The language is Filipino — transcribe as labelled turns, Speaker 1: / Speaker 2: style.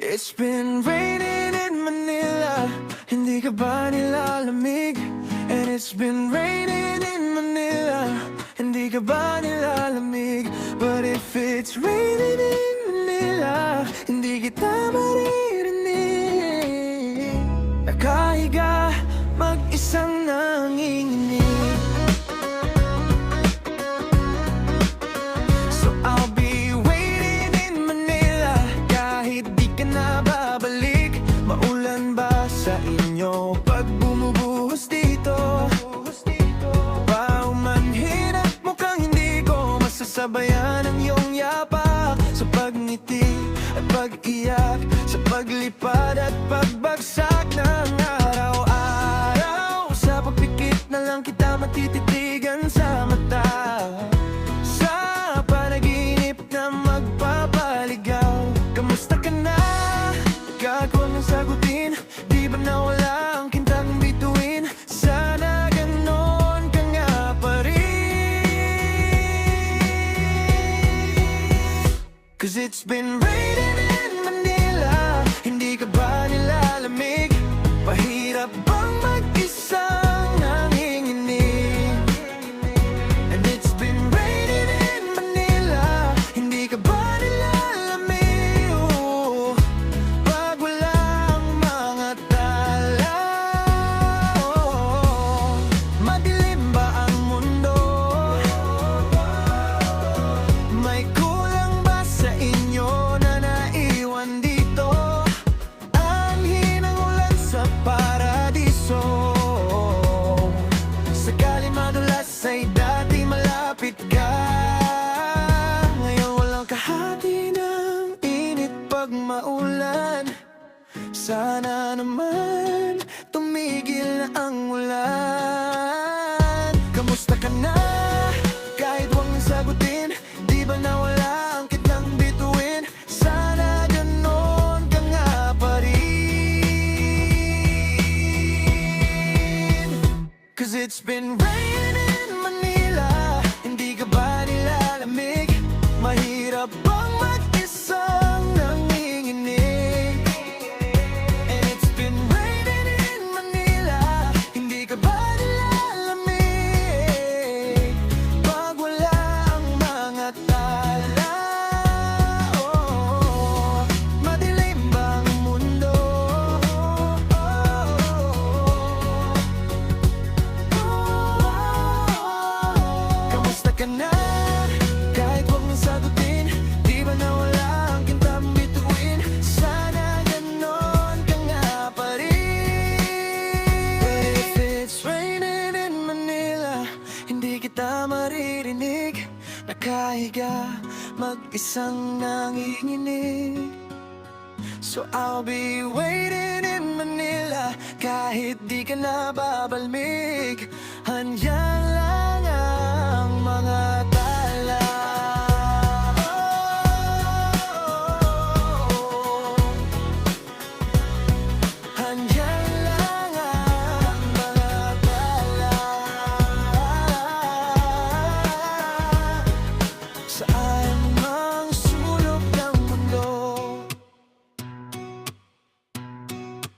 Speaker 1: It's been raining in Manila, hindi ka ba nilalamig? And it's been raining in Manila, hindi ka ba nilalamig? But if it's raining in Manila, hindi kita maririnig. Nakahiga, mag-isang nanginginig. So I'll be waiting in Manila, kahit di ka na babalik. Maulan ba sa inyo pag bumubuhos dito? Paumanhinap, mukhang hindi ko masasabayan ang iyong yapak. Sa pagngiti at pag-iyak, sa paglipad at pagbagsak ng araw-araw. Sa pagpikit na lang kita matititigan sa mata. Sa panaginip na magpapaligaw. Kamusta ka na? Ikaw ang sagutin. Di ba nawala ang kintang bituin? Sana ganon ka nga pa rin. 'Cause it's been raining in Manila, hindi ka ba nilalamig? Mahirap bang mag-isang nanginginig? And it's been raining in Manila, hindi ka ba nilalamig? Oh, pag wala ang mga tala. Oh, madilim ba ang mundo? May kulang ba sa inyo na naiwan dito? Anhin ang ulan sa paradiso. Sakali madulas ay dati malapit ka. Ngayon walang kahati ng init pag maulan. Sana naman tumigil na ang ulan. Kamusta ka na? Kahit huwag nang sagutin, di ba nawala ang kitang bituin? Sana ganon ka nga pa rin. 'Cause it's been raining in Manila, hindi ka ba nilalamig? Mahirap bang mag-isang nanginginig? And it's been raining in Manila, hindi ka ba nilalamig? Pag wala ang mga tala. Oh, madilim ba ang mundo? Kamusta ka na? Kahit huwag mong sagutin, di ba nawala ang kintang bituin? Sana ganon ka nga pa rin. But if it's raining in Manila, hindi kita maririnig. Nakahiga, mag-isang nanginginig. So I'll be waiting in Manila, kahit di ka na babalmig. Hanya